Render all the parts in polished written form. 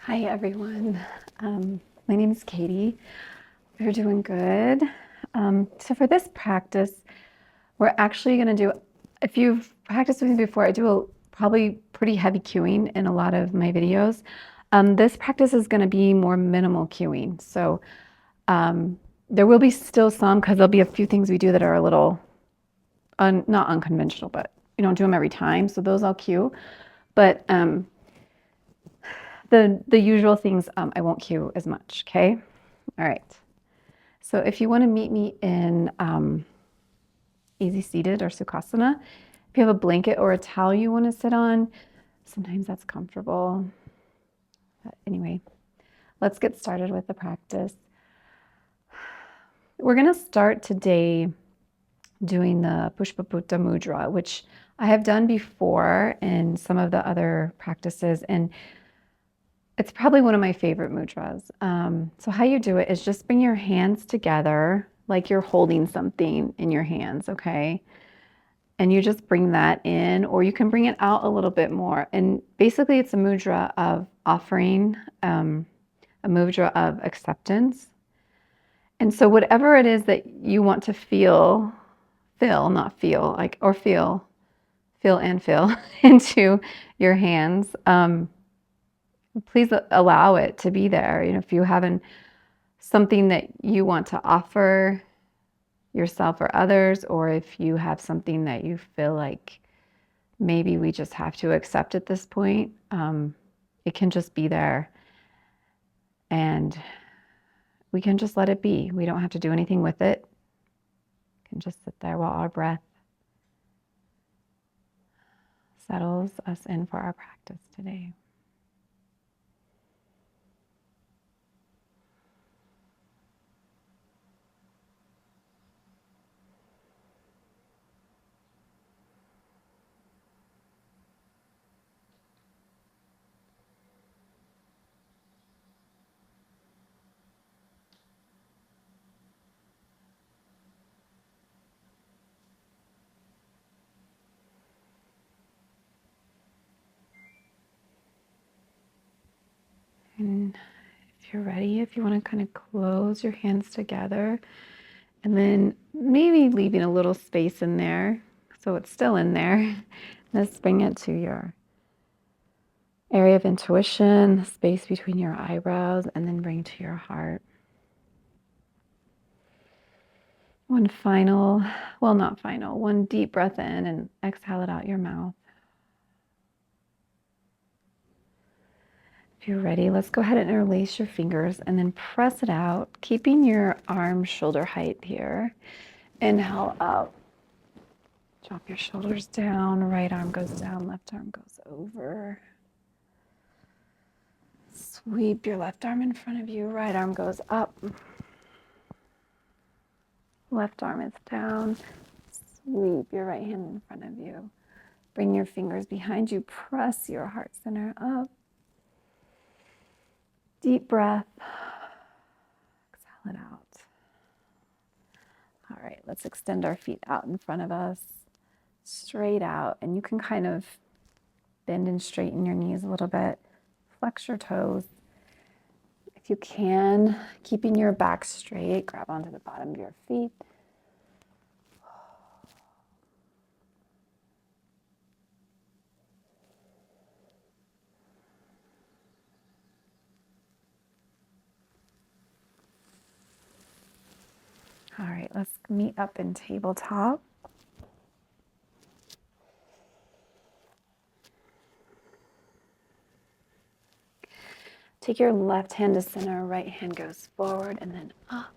Hi everyone, my name is Katie. You're doing good. So for this practice, we're actually going to do, if you've practiced with me before, I do a probably pretty heavy cueing in a lot of my videos. This practice is going to be more minimal cueing. So there will be still some, because there'll be a few things we do that are a little, not unconventional, but you don't do them every time. So those I'll cue. But the usual things I won't cue as much, okay? All right. So if you want to meet me in easy seated or Sukhasana, if you have a blanket or a towel you want to sit on, sometimes that's comfortable. But anyway, let's get started with the practice. We're going to start today doing the Pushpaputa Mudra, which I have done before in some of the other practices, and it's probably one of my favorite mudras. So how you do it is just bring your hands together like you're holding something in your hands, okay? And you just bring that in, or you can bring it out a little bit more. And basically it's a mudra of offering, a mudra of acceptance. And so whatever it is that you want to feel and feel into your hands, please allow it to be there. You know, if you have something that you want to offer yourself or others, or if you have something that you feel like maybe we just have to accept at this point, it can just be there. And we can just let it be. We don't have to do anything with it. We can just sit there while our breath settles us in for our practice today. And if you're ready, if you want to kind of close your hands together and then maybe leaving a little space in there so it's still in there. Let's bring it to your area of intuition, the space between your eyebrows, and then bring to your heart. One deep breath in and exhale it out your mouth. If you're ready, let's go ahead and interlace your fingers and then press it out, keeping your arms shoulder height here. Inhale up. Drop your shoulders down. Right arm goes down, left arm goes over. Sweep your left arm in front of you. Right arm goes up. Left arm is down. Sweep your right hand in front of you. Bring your fingers behind you. Press your heart center up. Deep breath. Exhale it out. All right, let's extend our feet out in front of us, straight out. And you can kind of bend and straighten your knees a little bit. Flex your toes. If you can, keeping your back straight, grab onto the bottom of your feet. All right, let's meet up in tabletop. Take your left hand to center, right hand goes forward and then up.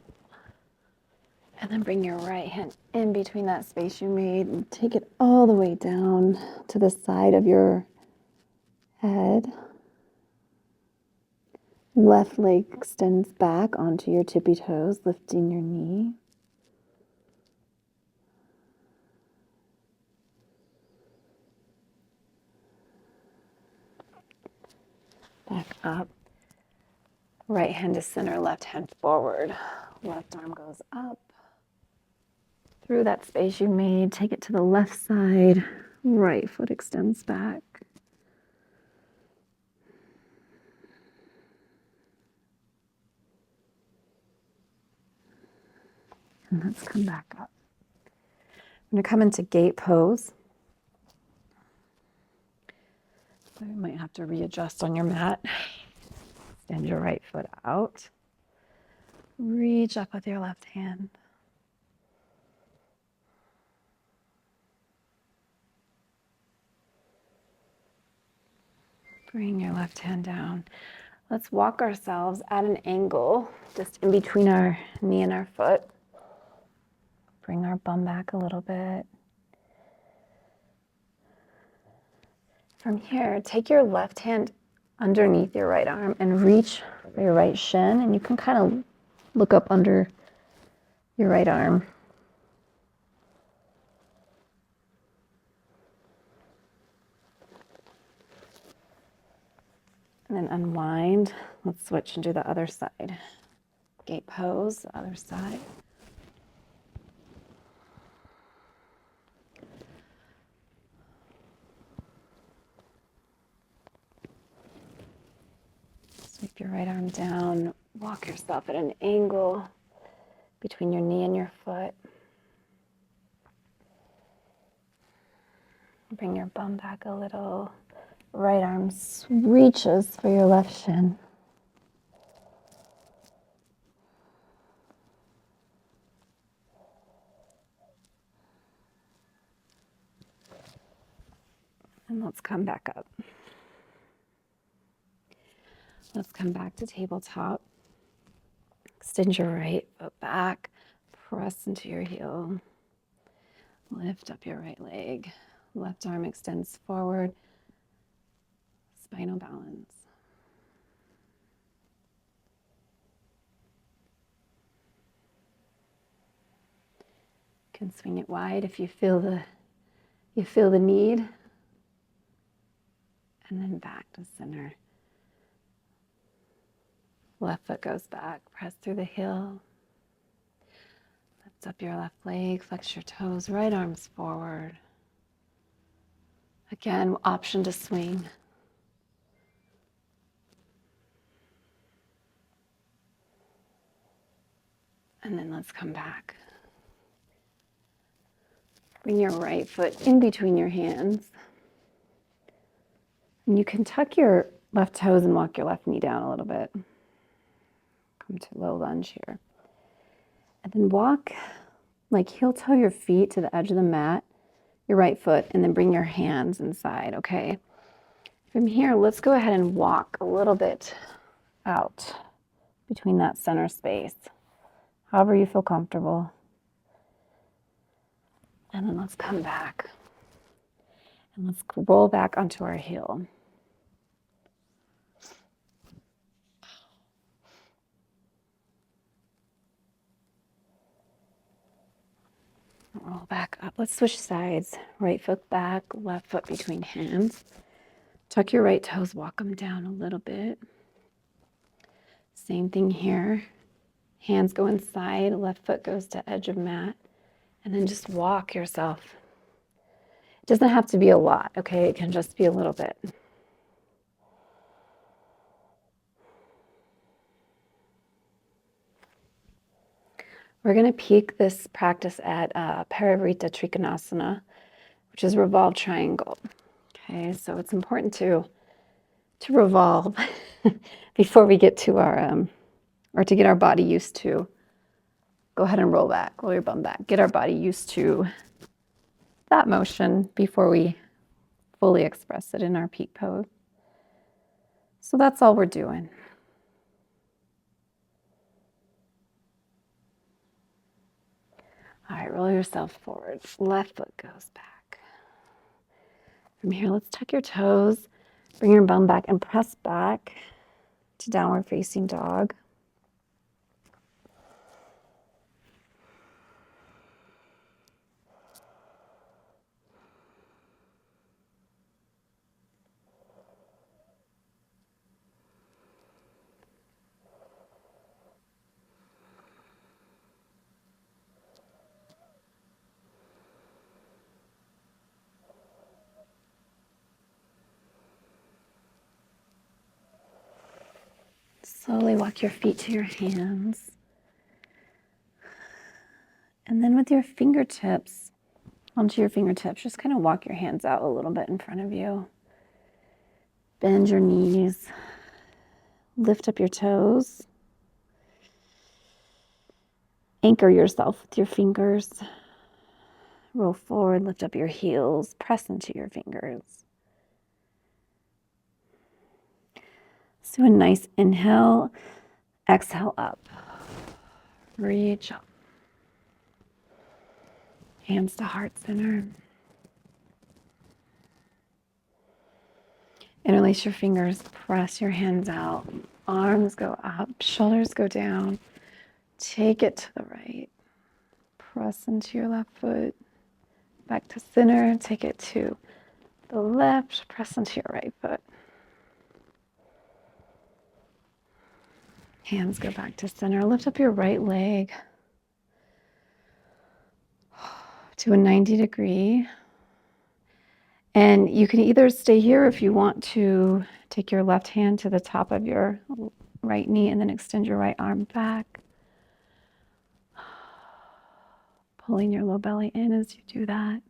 And then bring your right hand in between that space you made and take it all the way down to the side of your head. Left leg extends back onto your tippy toes, lifting your knee. Back up. Right hand to center, left hand forward. Left arm goes up. Through that space you made, take it to the left side. Right foot extends back. And let's come back up. I'm going to come into gate pose. So you might have to readjust on your mat. Extend your right foot out. Reach up with your left hand. Bring your left hand down. Let's walk ourselves at an angle, just in between our knee and our foot. Bring our bum back a little bit. From here, take your left hand underneath your right arm and reach for your right shin, and you can kind of look up under your right arm. And then unwind. Let's switch and do the other side. Gate pose, the other side. Sweep your right arm down. Walk yourself at an angle between your knee and your foot. Bring your bum back a little. Right arm reaches for your left shin. And let's come back up. Let's come back to tabletop. Extend your right foot back. Press into your heel. Lift up your right leg. Left arm extends forward. Spinal balance. You can swing it wide if you feel the need. And then back to center. Left foot goes back. Press through the heel. Lift up your left leg. Flex your toes. Right arms forward. Again, option to swing. And then let's come back. Bring your right foot in between your hands. And you can tuck your left toes and walk your left knee down a little bit. Come to low lunge here. And then walk, like heel toe your feet to the edge of the mat, your right foot, and then bring your hands inside, okay? From here, let's go ahead and walk a little bit out between that center space, however you feel comfortable. And then let's come back. And let's roll back onto our heel. Roll back up. Let's switch sides. Right foot back, left foot between hands. Tuck your right toes, walk them down a little bit. Same thing here. Hands go inside, left foot goes to edge of mat. And then just walk yourself. It doesn't have to be a lot, okay? It can just be a little bit. We're going to peak this practice at Parivrtta Trikonasana, which is Revolved Triangle. Okay, so it's important to revolve before we get to our, or to get our body used to. Go ahead and roll back, roll your bum back. Get our body used to that motion before we fully express it in our peak pose. So that's all we're doing. All right, roll yourself forward. Left foot goes back. From here, let's tuck your toes, bring your bum back and press back to downward facing dog. Slowly walk your feet to your hands. And then with your fingertips, onto your fingertips, just kind of walk your hands out a little bit in front of you. Bend your knees. Lift up your toes. Anchor yourself with your fingers. Roll forward, lift up your heels, press into your fingers. Let's do a nice inhale, exhale up. Reach up. Hands to heart center. Interlace your fingers, press your hands out. Arms go up, shoulders go down. Take it to the right. Press into your left foot. Back to center. Take it to the left. Press into your right foot. Hands go back to center. Lift up your right leg to a 90 degree. And you can either stay here if you want to take your left hand to the top of your right knee and then extend your right arm back. Pulling your low belly in as you do that.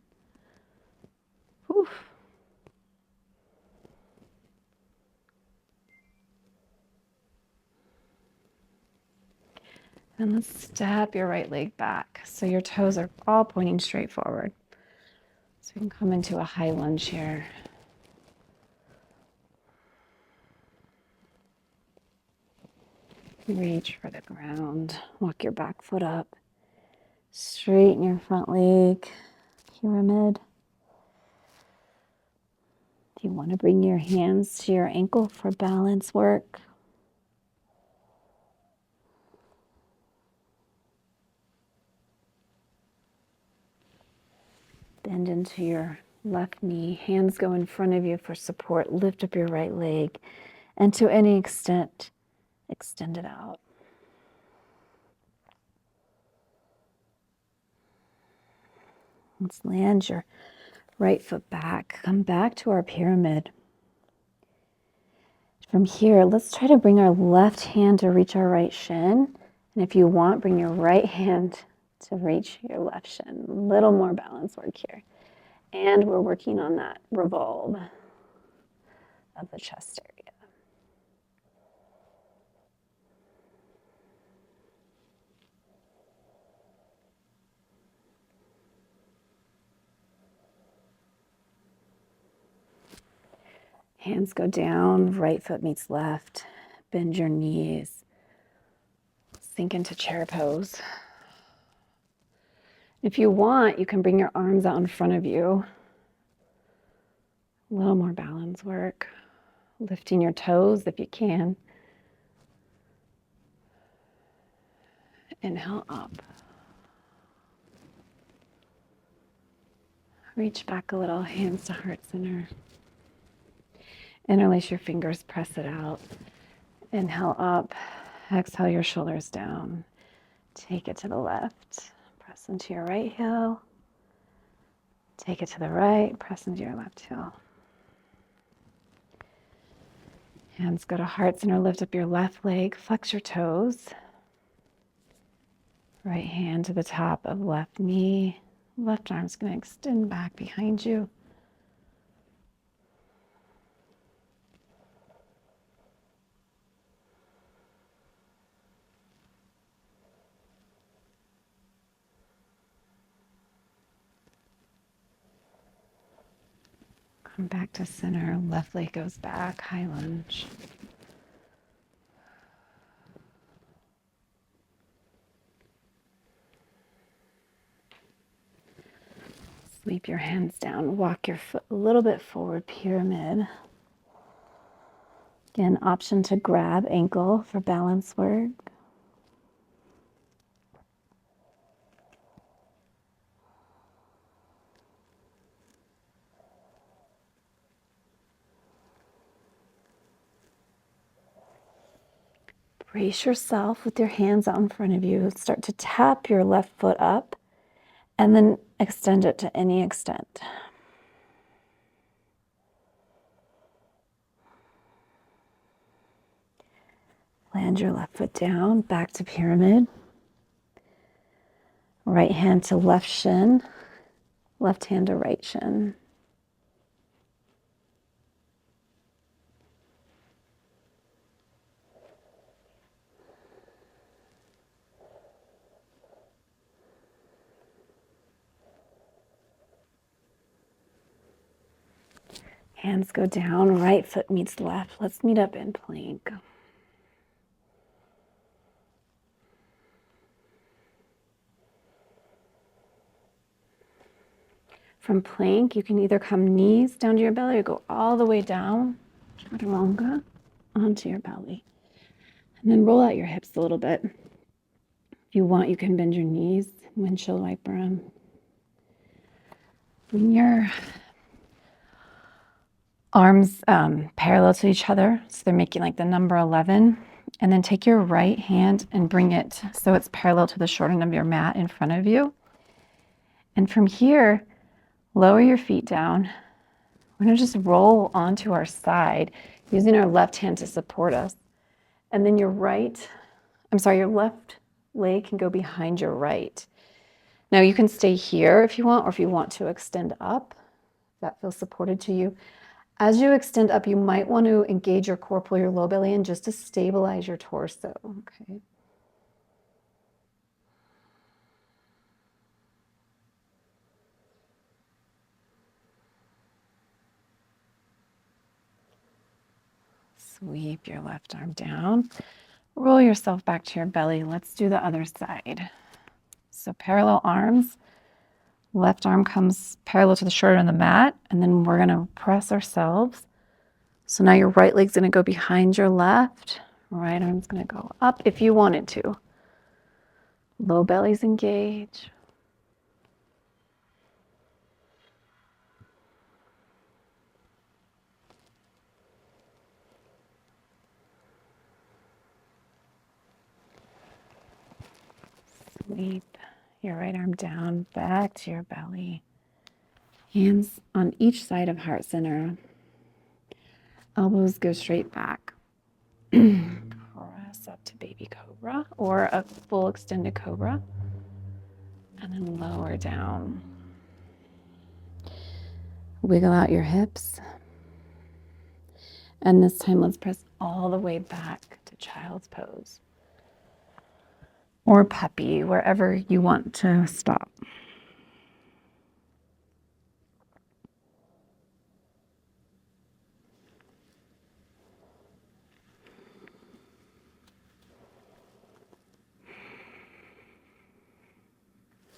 Oof. And let's step your right leg back so your toes are all pointing straight forward. So you can come into a high lunge here. Reach for the ground. Walk your back foot up. Straighten your front leg. Pyramid. If you want to bring your hands to your ankle for balance work. Bend into your left knee. Hands go in front of you for support. Lift up your right leg. And to any extent, extend it out. Let's land your right foot back. Come back to our pyramid. From here, let's try to bring our left hand to reach our right shin. And if you want, bring your right hand to reach your left shin. A little more balance work here. And we're working on that revolve of the chest area. Hands go down, right foot meets left. Bend your knees. Sink into chair pose. If you want, you can bring your arms out in front of you. A little more balance work. Lifting your toes if you can. Inhale up. Reach back a little, hands to heart center. Interlace your fingers, press it out. Inhale up. Exhale your shoulders down. Take it to the left. Press into your right heel. Take it to the right. Press into your left heel. Hands go to heart center. Lift up your left leg. Flex your toes. Right hand to the top of left knee. Left arm's going to extend back behind you. Come back to center. Left leg goes back. High lunge. Sweep your hands down. Walk your foot a little bit forward. Pyramid. Again, option to grab ankle for balance work. Brace yourself with your hands out in front of you. Start to tap your left foot up and then extend it to any extent. Land your left foot down, back to pyramid. Right hand to left shin, left hand to right shin. Hands go down, right foot meets left. Let's meet up in plank. From plank, you can either come knees down to your belly or go all the way down, chaturanga, onto your belly. And then roll out your hips a little bit. If you want, you can bend your knees, windshield wiper them. Bring your arms parallel to each other, so they're making like the number 11. And then take your right hand and bring it so it's parallel to the short end of your mat in front of you. And from here, lower your feet down. We're going to just roll onto our side, using our left hand to support us. And then your left leg can go behind your right. Now you can stay here if you want, or if you want to extend up, if that feels supported to you. As you extend up, you might want to engage your core, pull your low belly in just to stabilize your torso, okay? Sweep your left arm down. Roll yourself back to your belly. Let's do the other side. So parallel arms. Left arm comes parallel to the shoulder on the mat, and then we're going to press ourselves. So now your right leg's going to go behind your left. Right arm's going to go up if you wanted to. Low belly's engaged. Sweep your right arm down, back to your belly. Hands on each side of heart center. Elbows go straight back. Press up to baby cobra or a full extended cobra. And then lower down. Wiggle out your hips. And this time, let's press all the way back to child's pose. Or puppy, wherever you want to stop.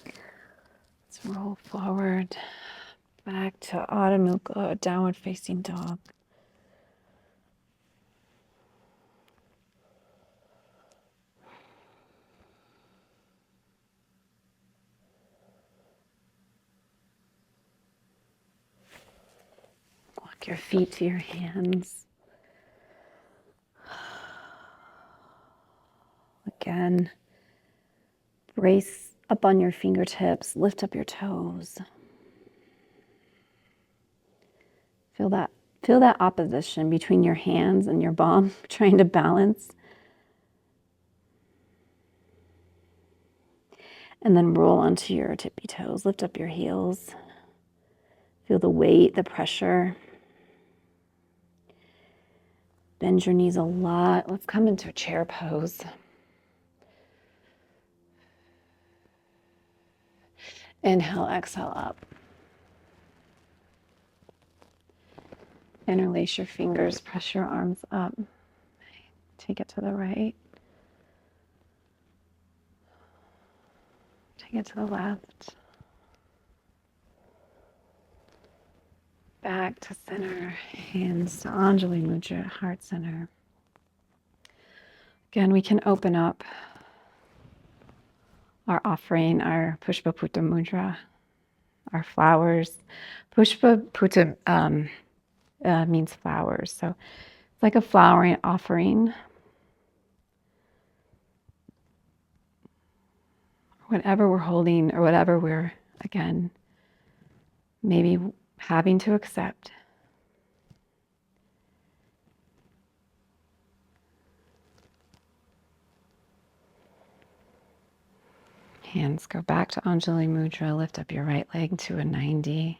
Let's roll forward, back to Adho Mukha, downward facing dog. Walk your feet to your hands. Again, brace up on your fingertips, lift up your toes. Feel that opposition between your hands and your bum, trying to balance. And then roll onto your tippy toes, lift up your heels. Feel the weight, the pressure. Bend your knees a lot. Let's come into a chair pose. Inhale, exhale up. Interlace your fingers, press your arms up. Take it to the right. Take it to the left. Back to center, hands to Anjali Mudra, heart center. Again, we can open up our offering, our Pushpaputa Mudra, our flowers. Pushpaputa means flowers, so it's like a flowering offering. Whatever we're holding or whatever we're, again, maybe having to accept. Hands go back to Anjali Mudra. Lift up your right leg to a 90.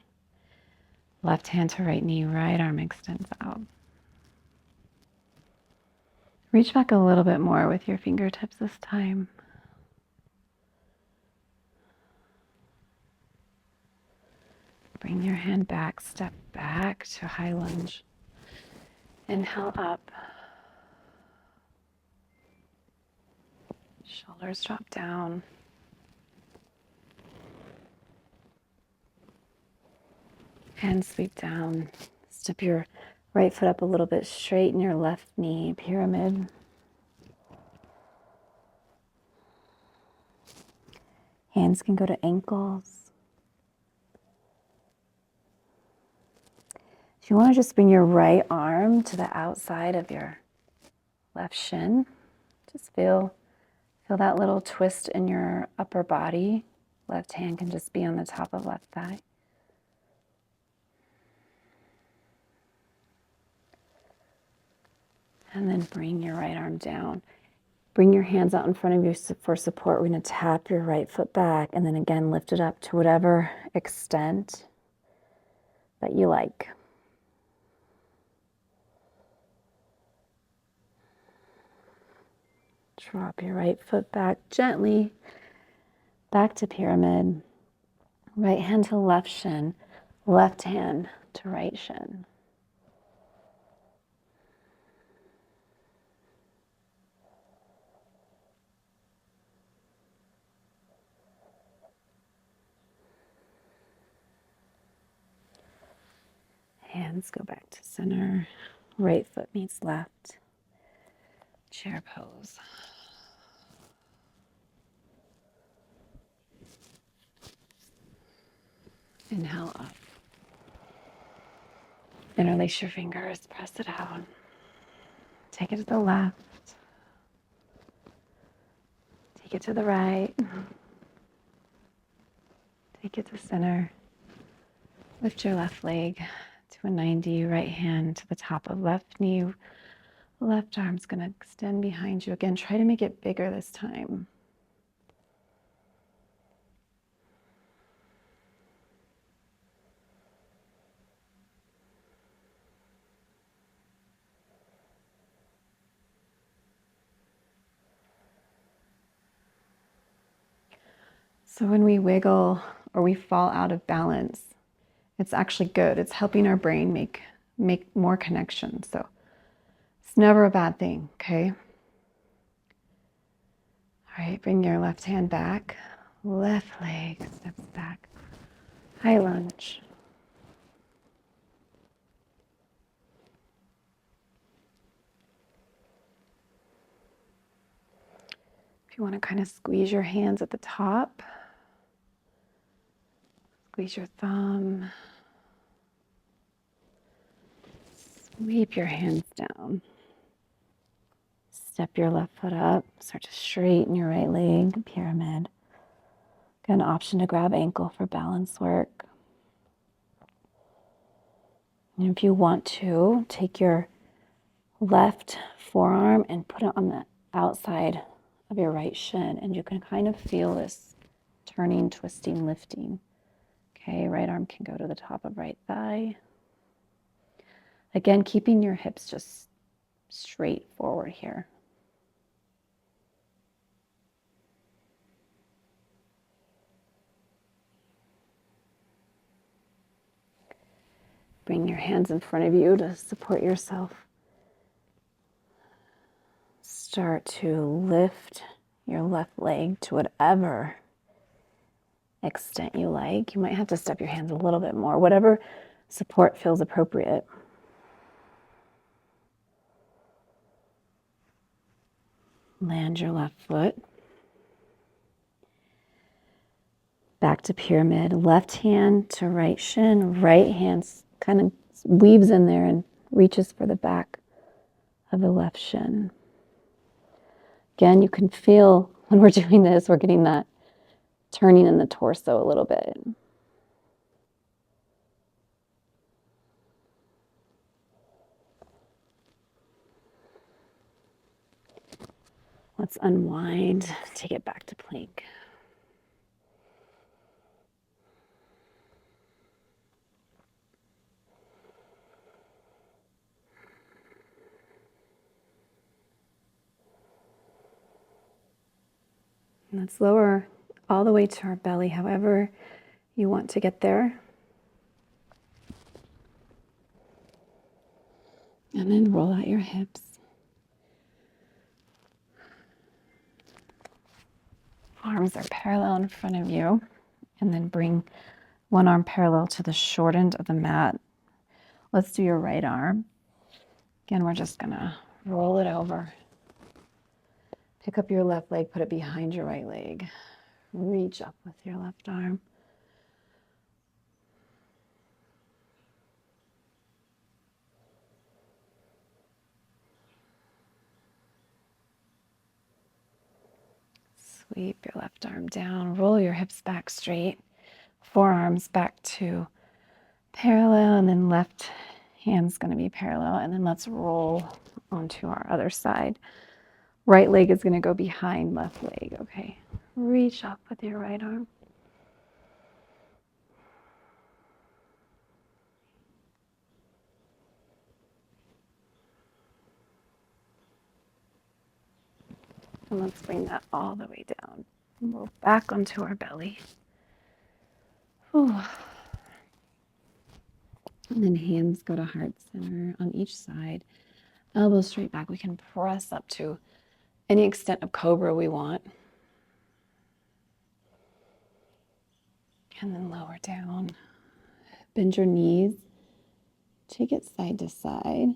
Left hand to right knee, right arm extends out. Reach back a little bit more with your fingertips this time. Bring your hand back, step back to high lunge. Inhale up. Shoulders drop down. Hands sweep down. Step your right foot up a little bit, straighten your left knee, pyramid. Hands can go to ankles. If you want to just bring your right arm to the outside of your left shin, just feel that little twist in your upper body. Left hand can just be on the top of left thigh. And then bring your right arm down. Bring your hands out in front of you for support. We're going to tap your right foot back and then again lift it up to whatever extent that you like. Drop your right foot back gently, back to pyramid. Right hand to left shin, left hand to right shin. Hands go back to center. Right foot meets left. Chair pose. Inhale up. Interlace your fingers, press it out. Take it to the left. Take it to the right. Take it to center. Lift your left leg to a 90. Right hand to the top of left knee. Left arm's going to extend behind you. Again, try to make it bigger this time. So when we wiggle or we fall out of balance, it's actually good. It's helping our brain make more connections. So it's never a bad thing, okay? All right, bring your left hand back. Left leg steps back. High lunge. If you want to kind of squeeze your hands at the top, squeeze your thumb. Sweep your hands down. Step your left foot up. Start to straighten your right leg, pyramid. Got an option to grab ankle for balance work. And if you want to, take your left forearm and put it on the outside of your right shin, and you can kind of feel this turning, twisting, lifting. Okay, right arm can go to the top of right thigh. Again, keeping your hips just straight forward here. Bring your hands in front of you to support yourself. Start to lift your left leg to whatever extent you like. You might have to step your hands a little bit more, whatever support feels appropriate. Land your left foot. Back to pyramid. Left hand to right shin. Right hand kind of weaves in there and reaches for the back of the left shin. Again, you can feel when we're doing this, we're getting that turning in the torso a little bit. Let's unwind, take it back to plank. And let's lower all the way to our belly, however you want to get there. And then roll out your hips. Arms are parallel in front of you. And then bring one arm parallel to the short end of the mat. Let's do your right arm. Again, we're just gonna roll it over. Pick up your left leg, put it behind your right leg. Reach up with your left arm. Sweep your left arm down, roll your hips back straight, forearms back to parallel, and then left hand's gonna be parallel, and then let's roll onto our other side. Right leg is gonna go behind left leg, okay? Reach up with your right arm. And let's bring that all the way down. Roll back onto our belly. Ooh. And then hands go to heart center on each side. Elbows straight back. We can press up to any extent of Cobra we want. And then lower down. Bend your knees. Take it side to side.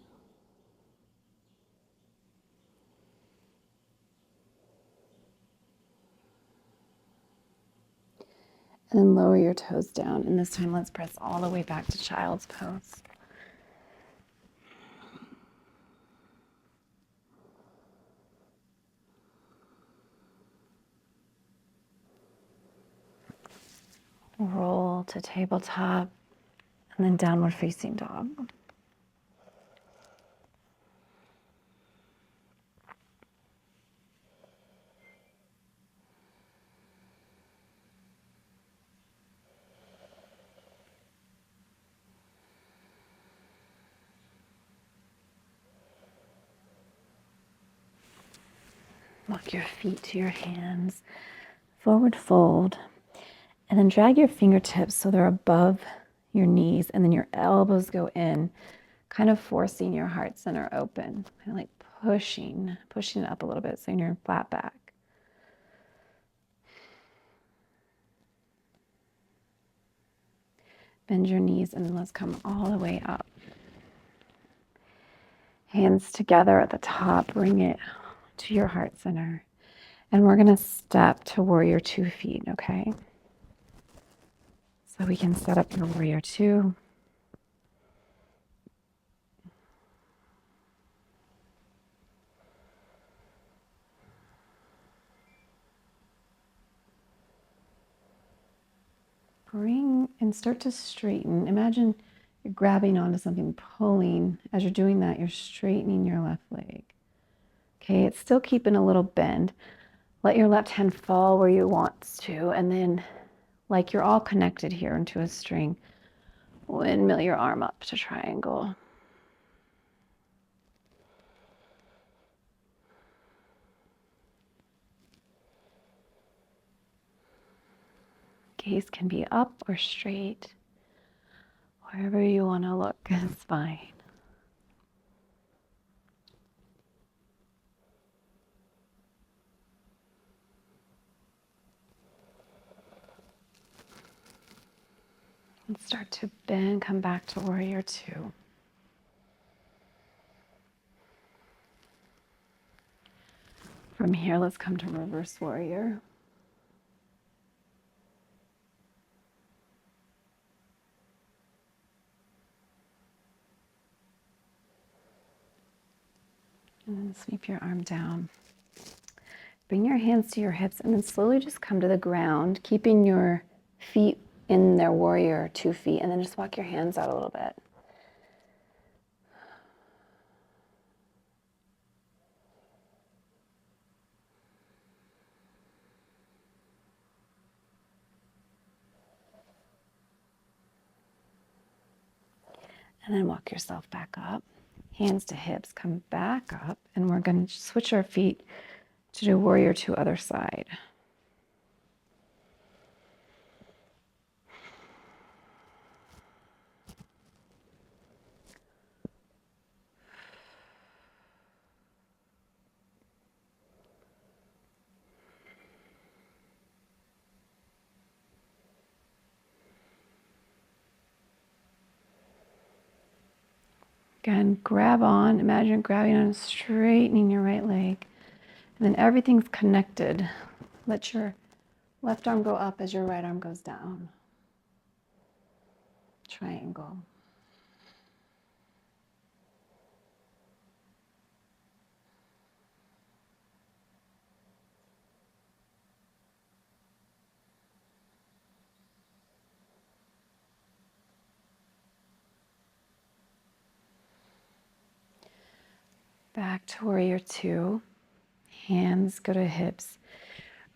And then lower your toes down. And this time, let's press all the way back to child's pose. Roll to tabletop, and then downward facing dog. Walk your feet to your hands, forward fold, and then drag your fingertips so they're above your knees, and then your elbows go in, kind of forcing your heart center open, kind of like pushing it up a little bit so you're flat back. Bend your knees, and then let's come all the way up. Hands together at the top, bring it to your heart center. And we're gonna step to warrior 2 feet, okay? So we can set up your warrior 2. Bring and start to straighten. Imagine you're grabbing onto something, pulling. As you're doing that, you're straightening your left leg. Okay, it's still keeping a little bend. Let your left hand fall where you want to, and then like you're all connected here into a string, windmill your arm up to triangle. Gaze can be up or straight. Wherever you want to look is fine. And start to bend, come back to warrior 2. From here, let's come to reverse warrior. And then sweep your arm down. Bring your hands to your hips and then slowly just come to the ground, keeping your feet in their warrior 2 feet, and then just walk your hands out a little bit. And then walk yourself back up. Hands to hips, come back up, and we're going to switch our feet to do warrior 2 other side. Again, grab on, imagine grabbing on, straightening your right leg. And then everything's connected. Let your left arm go up as your right arm goes down. Triangle. Back to warrior two. Hands go to hips.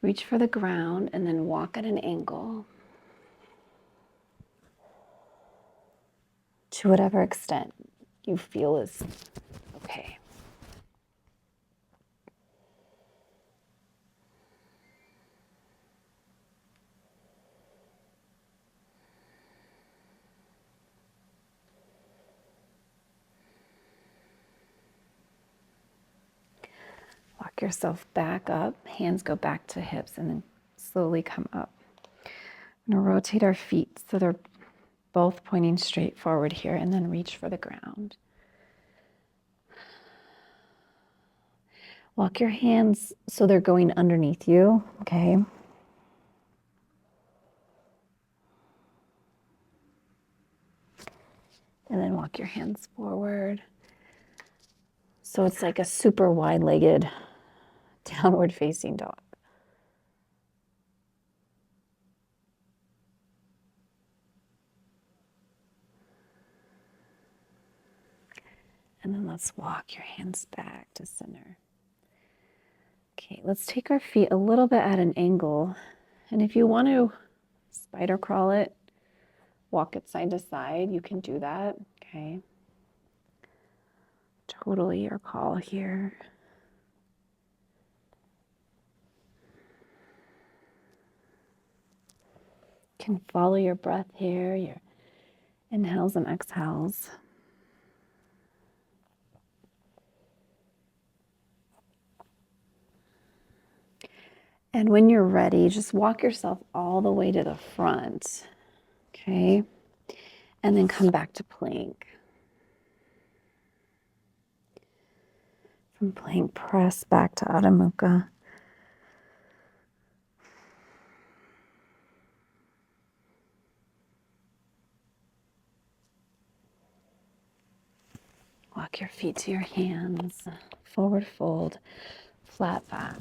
Reach for the ground and then walk at an angle. To whatever extent you feel is okay. Walk yourself back up. Hands go back to hips and then slowly come up. I'm going to rotate our feet so they're both pointing straight forward here, and then reach for the ground. Walk your hands so they're going underneath you, okay? And then walk your hands forward. So it's like a super wide-legged downward facing dog. And then let's walk your hands back to center. Okay, let's take our feet a little bit at an angle. And if you want to spider crawl it, walk it side to side, you can do that, okay? Totally your call here. You can follow your breath here, your inhales and exhales. And when you're ready, just walk yourself all the way to the front, okay? And then come back to plank. From plank, press back to Adho Mukha. Walk your feet to your hands, forward fold, flat back.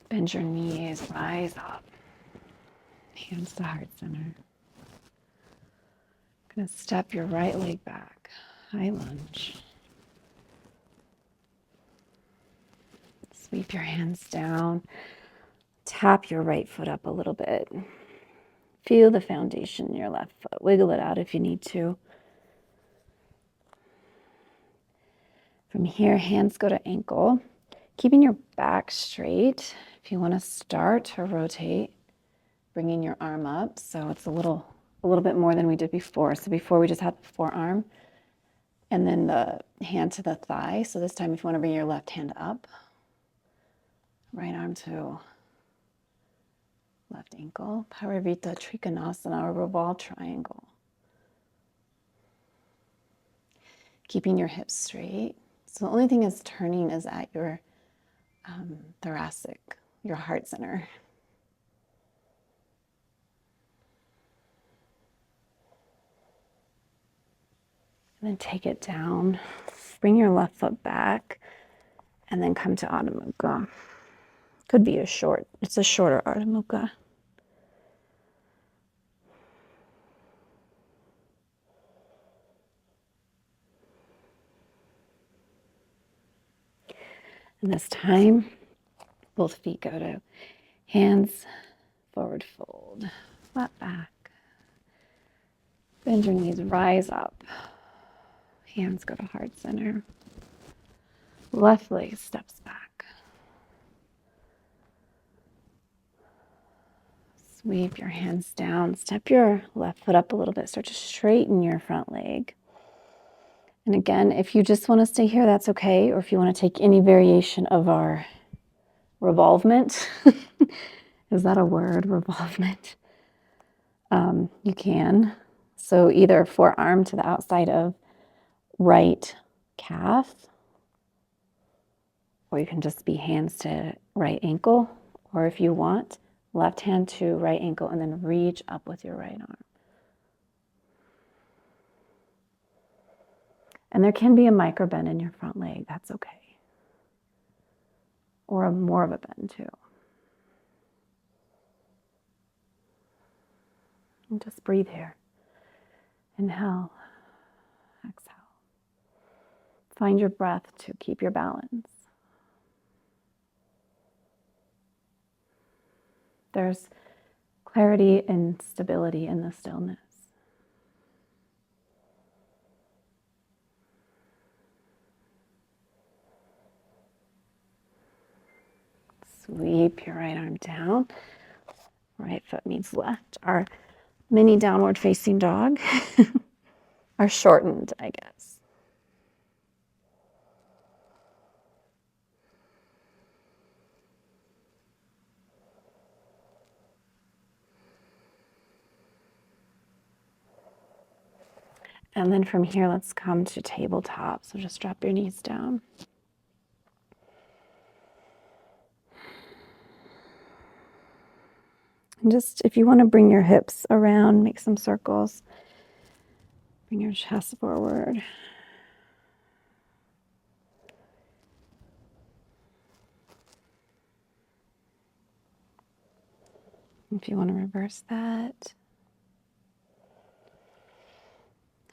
Bend your knees, rise up. Hands to heart center. Gonna step your right leg back, high lunge. Sweep your hands down. Tap your right foot up a little bit. Feel the foundation in your left foot. Wiggle it out if you need to. From here, hands go to ankle. Keeping your back straight. If you want to start to rotate, bringing your arm up. So it's a little bit more than we did before. So before we just had the forearm and then the hand to the thigh. So this time if you want to bring your left hand up, right arm to left ankle, Parivrtta Trikonasana or Revolved Triangle. Keeping your hips straight. So the only thing is turning is at your thoracic, your heart center. And then take it down. Bring your left foot back and then come to Adho Mukha. Could be it's a shorter Adho Mukha. And this time, both feet go to hands, forward fold, flat back. Bend your knees, rise up. Hands go to heart center. Left leg steps back. Sweep your hands down. Step your left foot up a little bit. Start to straighten your front leg. And again, if you just want to stay here, that's okay. Or if you want to take any variation of our revolvement, is that a word, revolvement? You can. So either forearm to the outside of right calf, or you can just be hands to right ankle, or if you want, left hand to right ankle and then reach up with your right arm. And there can be a micro bend in your front leg, that's okay. Or more of a bend too. And just breathe here. Inhale, exhale. Find your breath to keep your balance. There's clarity and stability in the stillness. Sweep your right arm down. Right foot meets left. Our mini downward facing dog. Or shortened, I guess. And then from here, let's come to tabletop. So just drop your knees down. And just, if you want to bring your hips around, make some circles. Bring your chest forward. If you want to reverse that.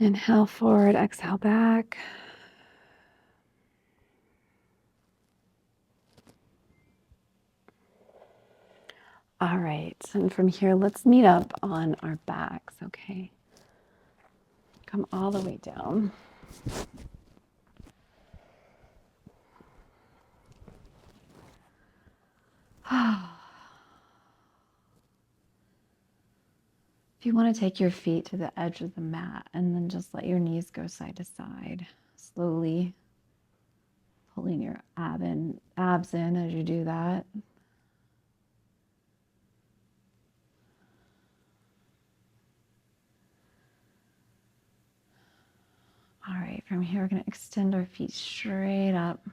Inhale forward, exhale back. All right, and from here, let's meet up on our backs, okay? Come all the way down. If you want to take your feet to the edge of the mat and then just let your knees go side to side, slowly pulling your abs in as you do that. All right, from here, we're going to extend our feet straight up.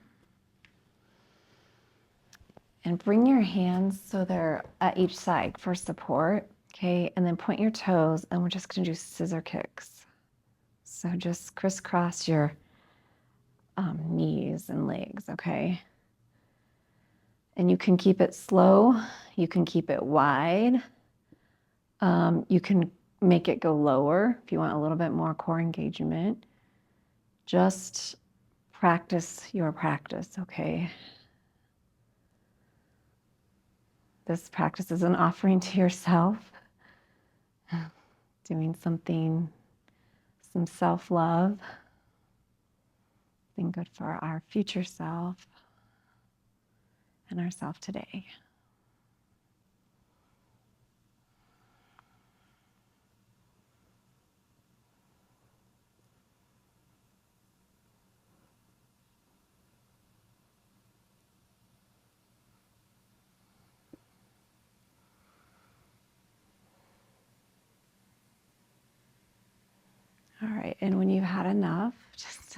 And bring your hands so they're at each side for support, okay? And then point your toes, and we're just going to do scissor kicks. So just crisscross your knees and legs, okay? And you can keep it slow. You can keep it wide. You can make it go lower if you want a little bit more core engagement. Just practice your practice, okay? This practice is an offering to yourself, doing something, some self-love, something good for our future self and ourself today. All right, and when you've had enough, just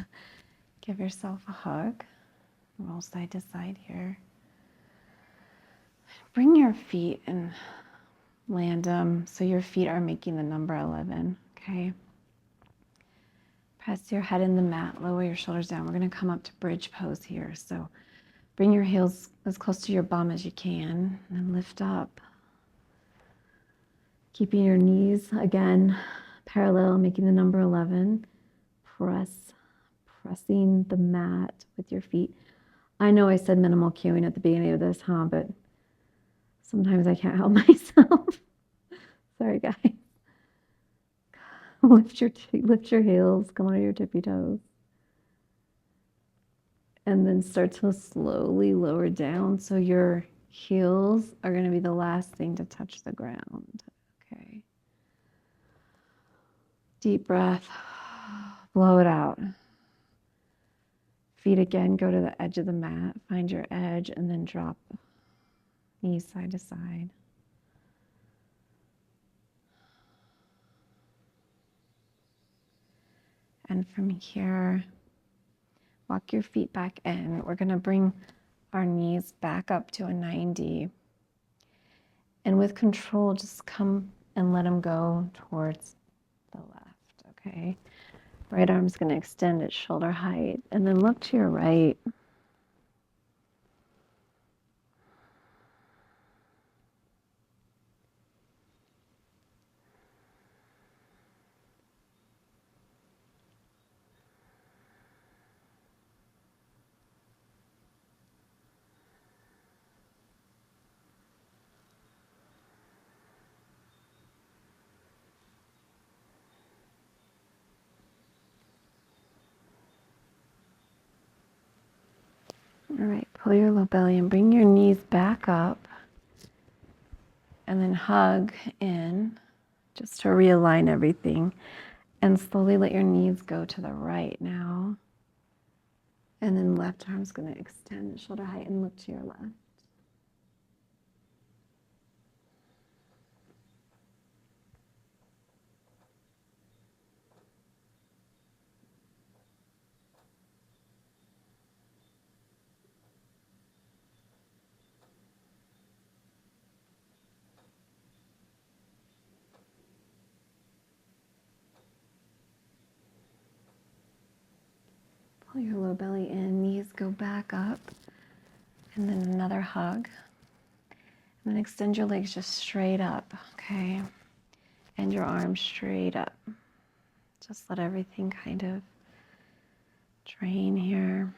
give yourself a hug. Roll side to side here. Bring your feet and land them so your feet are making the number 11, okay? Press your head in the mat, lower your shoulders down. We're gonna come up to bridge pose here. So bring your heels as close to your bum as you can and lift up. Keeping your knees, again, parallel, making the number 11. Pressing the mat with your feet. I know I said minimal cueing at the beginning of this, but sometimes I can't help myself. Sorry, guys. Lift your heels, come onto your tippy toes. And then start to slowly lower down. So your heels are going to be the last thing to touch the ground. Okay. Deep breath. Blow it out. Feet again, go to the edge of the mat. Find your edge and then drop knees side to side. And from here, walk your feet back in. We're going to bring our knees back up to a 90. And with control, just come and let them go towards the left, okay? Right arm's going to extend at shoulder height. And then look to your right. All right, pull your low belly and bring your knees back up. And then hug in just to realign everything. And slowly let your knees go to the right now. And then left arm's going to extend at shoulder height and look to your left. Pull your low belly in, knees go back up, and then another hug. And then extend your legs just straight up, okay? And your arms straight up. Just let everything kind of drain here.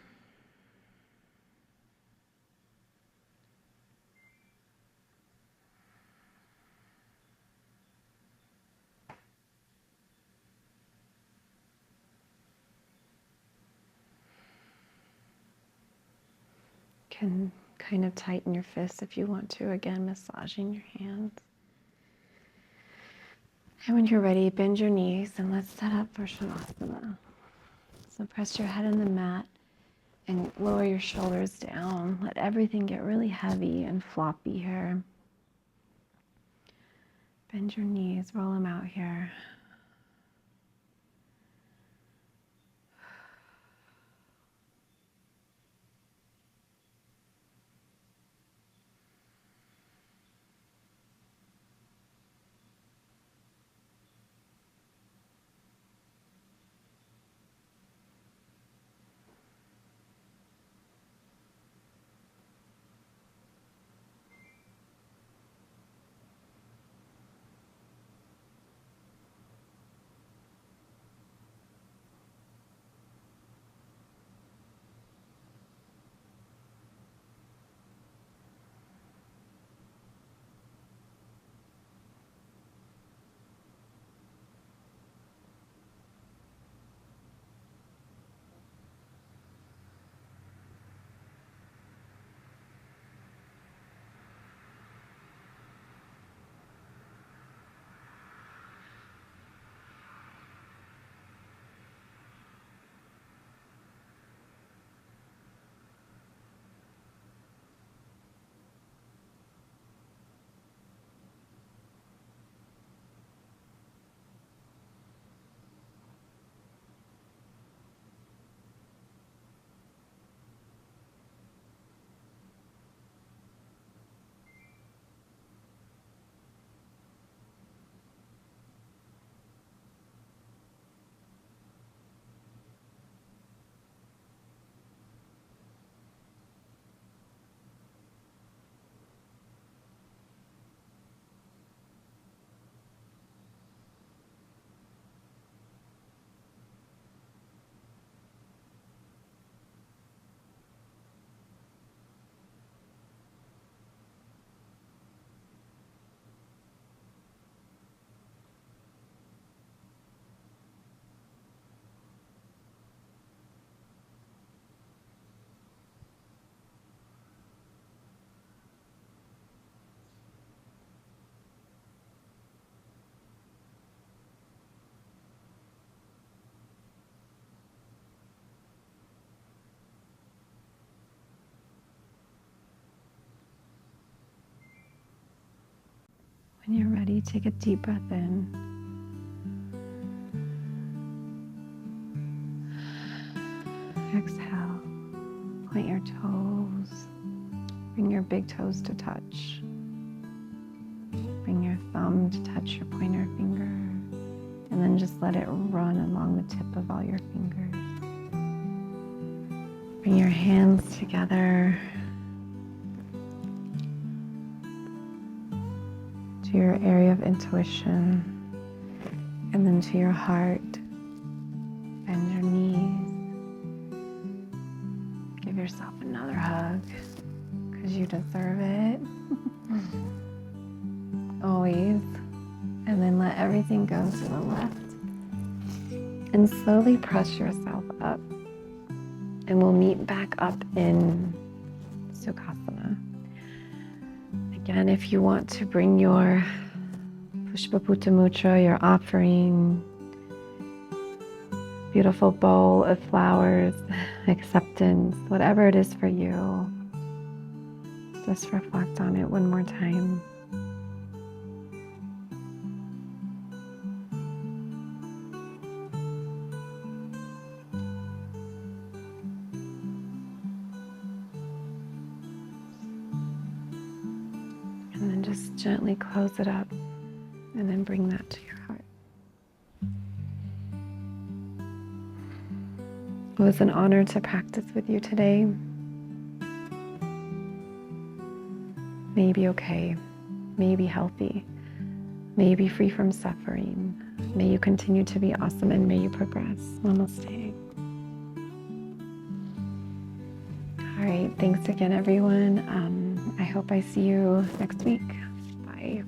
Can kind of tighten your fists if you want to, again, massaging your hands. And when you're ready, bend your knees and let's set up for Shavasana. So press your head in the mat and lower your shoulders down. Let everything get really heavy and floppy here. Bend your knees, roll them out here. When you're ready, take a deep breath in. exhale, point your toes. Bring your big toes to touch. Bring your thumb to touch your pointer finger. And then just let it run along the tip of all your fingers. Bring your hands together to your area of intuition, and then to your heart. Bend your knees. Give yourself another hug, because you deserve it. Always. And then let everything go to the left. And slowly press yourself up. And we'll meet back up in Sukhasana. Again, if you want to bring your Pushpaputa Mudra, your offering, beautiful bowl of flowers, acceptance, whatever it is for you, just reflect on it one more time. And then just gently close it up and then bring that to your heart. It was an honor to practice with you today. May you be okay. May you be healthy. May you be free from suffering. May you continue to be awesome, and may you progress. Namaste. All right, thanks again, everyone. I hope I see you next week. Bye.